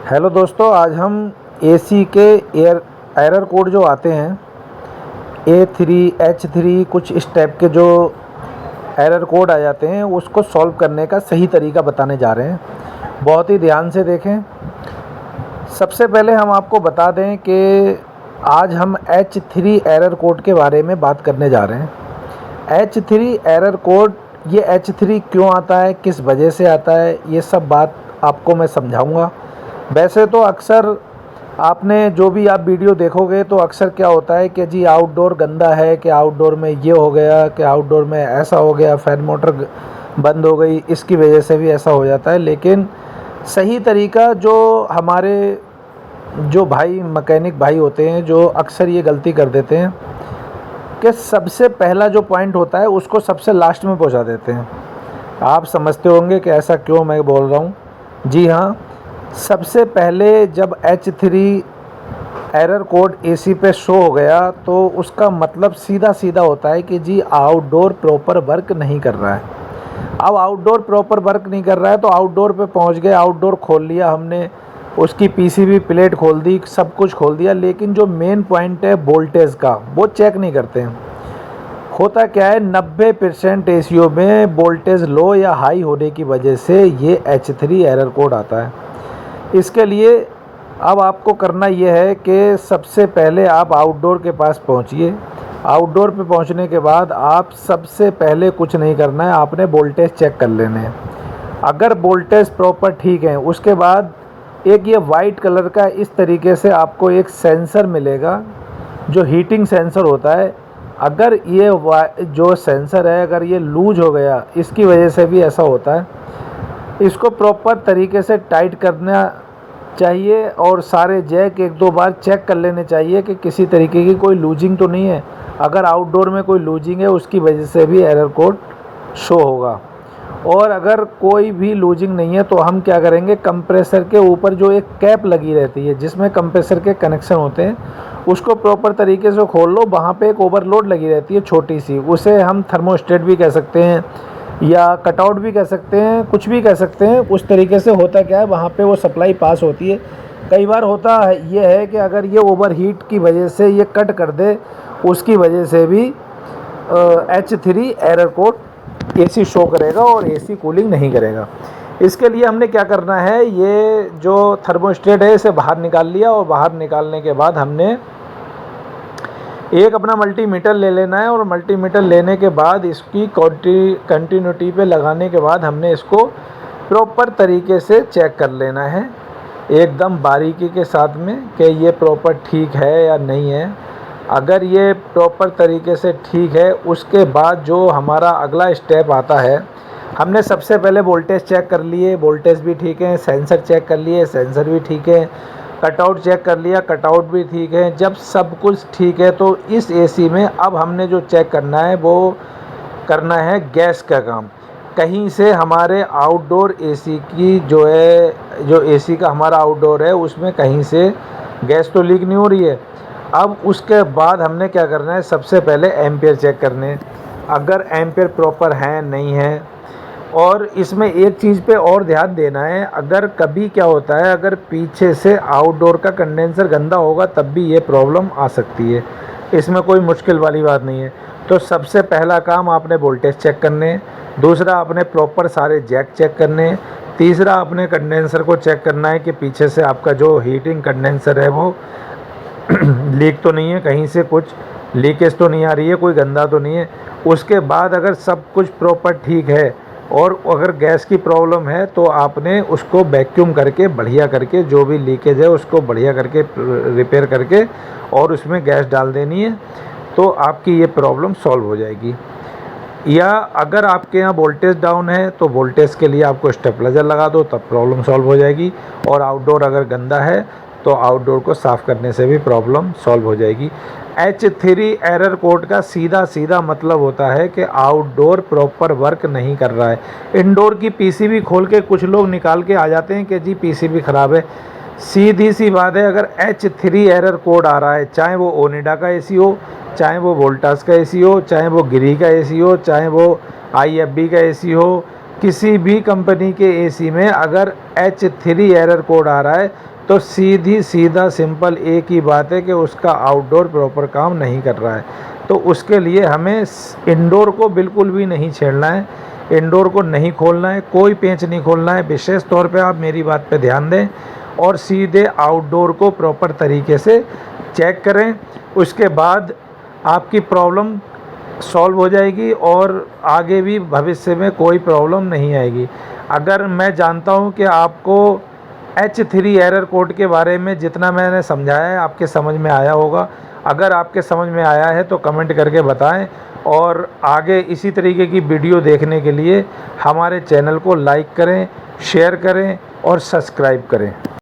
Hello दोस्तों, आज हम एसी के एरर कोड जो आते हैं A3 H3 कुछ इस टाइप के जो एरर कोड आ जाते हैं उसको सॉल्व करने का सही तरीका बताने जा रहे हैं। बहुत ही ध्यान से देखें। सबसे पहले हम आपको बता दें कि आज हम H3 एरर कोड के बारे में बात करने जा रहे हैं। H3 एरर कोड, ये H3 क्यों आता है, किस वजह से आता है, ये सब बात आपको मैं समझाऊंगा। वैसे तो अक्सर आपने जो भी आप वीडियो देखोगे तो अक्सर क्या होता है कि जी आउटडोर गंदा है, कि आउटडोर में ये हो गया, कि आउटडोर में ऐसा हो गया, फैन मोटर बंद हो गई, इसकी वजह से भी ऐसा हो जाता है। लेकिन सही तरीका जो हमारे जो भाई मैकेनिक भाई होते हैं जो अक्सर ये गलती कर देते हैं कि सबसे पहला जो पॉइंट होता है उसको सबसे लास्ट में पहुंचा देते हैं। आप समझते होंगे कि ऐसा क्यों मैं बोल रहा हूँ। जी हाँ, सबसे पहले जब H3 एरर कोड एसी पे शो हो गया तो उसका मतलब सीधा सीधा होता है कि जी आउटडोर प्रॉपर वर्क नहीं कर रहा है। अब आउटडोर प्रॉपर वर्क नहीं कर रहा है तो आउटडोर पे पहुंच गए, आउटडोर खोल लिया हमने, उसकी पीसीबी प्लेट खोल दी, सब कुछ खोल दिया, लेकिन जो मेन पॉइंट है वोल्टेज का वो चेक नहीं करते हैं। होता क्या है, 90% एसीओ में वोल्टेज लो या हाई होने की वजह से ये H3 एरर कोड आता है। इसके लिए अब आपको करना ये है कि सबसे पहले आप आउटडोर के पास पहुंचिए। आउटडोर पे पहुंचने के बाद आप सबसे पहले कुछ नहीं करना है, आपने वोल्टेज चेक कर लेने हैं। अगर वोल्टेज प्रॉपर ठीक है, उसके बाद एक ये वाइट कलर का इस तरीके से आपको एक सेंसर मिलेगा जो हीटिंग सेंसर होता है। अगर ये जो सेंसर है अगर ये लूज हो गया, इसकी वजह से भी ऐसा होता है। इसको प्रॉपर तरीके से टाइट करना चाहिए और सारे जैक एक दो बार चेक कर लेने चाहिए कि किसी तरीके की कोई लूजिंग तो नहीं है। अगर आउटडोर में कोई लूजिंग है उसकी वजह से भी एरर कोड शो होगा। और अगर कोई भी लूजिंग नहीं है तो हम क्या करेंगे, कंप्रेसर के ऊपर जो एक कैप लगी रहती है जिसमें कंप्रेसर के कनेक्शन होते हैं उसको प्रॉपर तरीके से खोल लो। वहाँ पे एक ओवरलोड लगी रहती है छोटी सी, उसे हम थर्मोस्टेट भी कह सकते हैं या कटआउट भी कह सकते हैं, कुछ भी कह सकते हैं। उस तरीके से होता क्या है, वहाँ पे वो सप्लाई पास होती है। कई बार होता है ये है कि अगर ये ओवरहीट की वजह से ये कट कर दे, उसकी वजह से भी H3 error code AC show करेगा और एसी कूलिंग नहीं करेगा। इसके लिए हमने क्या करना है, ये जो थर्मोस्टेट है इसे बाहर निकाल लिया और बाहर निकालने के बाद हमने एक अपना मल्टीमीटर ले लेना है और मल्टीमीटर लेने के बाद इसकी कंटिन्यूटी पे लगाने के बाद हमने इसको प्रॉपर तरीके से चेक कर लेना है एकदम बारीकी के साथ में कि ये प्रॉपर ठीक है या नहीं है। अगर ये प्रॉपर तरीके से ठीक है, उसके बाद जो हमारा अगला स्टेप आता है, हमने सबसे पहले वोल्टेज चेक कर लिए, वोल्टेज भी ठीक है, सेंसर चेक कर लिए, सेंसर भी ठीक है, कटआउट चेक कर लिया, कटआउट भी ठीक है। जब सब कुछ ठीक है तो इस एसी में अब हमने जो चेक करना है वो करना है गैस का काम। कहीं से हमारे आउटडोर एसी की जो है, जो एसी का हमारा आउटडोर है उसमें कहीं से गैस तो लीक नहीं हो रही है। अब उसके बाद हमने क्या करना है, सबसे पहले एम्पियर चेक करने, अगर एम्पियर प्रॉपर है नहीं है। और इसमें एक चीज़ पे और ध्यान देना है, अगर कभी क्या होता है, अगर पीछे से आउटडोर का कंडेंसर गंदा होगा तब भी ये प्रॉब्लम आ सकती है। इसमें कोई मुश्किल वाली बात नहीं है। तो सबसे पहला काम आपने वोल्टेज चेक करने, दूसरा आपने प्रॉपर सारे जैक चेक करने, तीसरा आपने कंडेंसर को चेक करना है कि पीछे से आपका जो हीटिंग कंडेंसर है वो लीक तो नहीं है, कहीं से कुछ लीकेज तो नहीं आ रही है, कोई गंदा तो नहीं है। उसके बाद अगर सब कुछ प्रॉपर ठीक है और अगर गैस की प्रॉब्लम है तो आपने उसको वैक्यूम करके बढ़िया करके जो भी लीकेज है उसको बढ़िया करके रिपेयर करके और उसमें गैस डाल देनी है, तो आपकी ये प्रॉब्लम सॉल्व हो जाएगी। या अगर आपके यहाँ वोल्टेज डाउन है तो वोल्टेज के लिए आपको स्टेबलाइजर लगा दो, तब प्रॉब्लम सॉल्व हो जाएगी। और आउटडोर अगर गंदा है तो आउटडोर को साफ़ करने से भी प्रॉब्लम सॉल्व हो जाएगी। H3 एरर कोड का सीधा सीधा मतलब होता है कि आउटडोर प्रॉपर वर्क नहीं कर रहा है। इंडोर की पीसीबी खोल के कुछ लोग निकाल के आ जाते हैं कि जी पीसीबी ख़राब है। सीधी सी बात है, अगर H3 एरर कोड आ रहा है, चाहे वो ओनिडा का एसी हो, चाहे वो वोल्टास का एसी हो, चाहे वो गिरी का एसी हो, चाहे वो IFB का एसी हो, किसी भी कंपनी के एसी में अगर H3 एरर कोड आ रहा है तो सीधी सीधा सिंपल एक ही बात है कि उसका आउटडोर प्रॉपर काम नहीं कर रहा है। तो उसके लिए हमें इंडोर को बिल्कुल भी नहीं छेड़ना है, इंडोर को नहीं खोलना है, कोई पेंच नहीं खोलना है। विशेष तौर पे आप मेरी बात पे ध्यान दें और सीधे आउटडोर को प्रॉपर तरीके से चेक करें। उसके बाद आपकी प्रॉब्लम सॉल्व हो जाएगी और आगे भी भविष्य में कोई प्रॉब्लम नहीं आएगी। अगर मैं जानता हूं कि आपको H3 एरर कोड के बारे में जितना मैंने समझाया है आपके समझ में आया होगा। अगर आपके समझ में आया है तो कमेंट करके बताएं और आगे इसी तरीके की वीडियो देखने के लिए हमारे चैनल को लाइक करें, शेयर करें और सब्सक्राइब करें।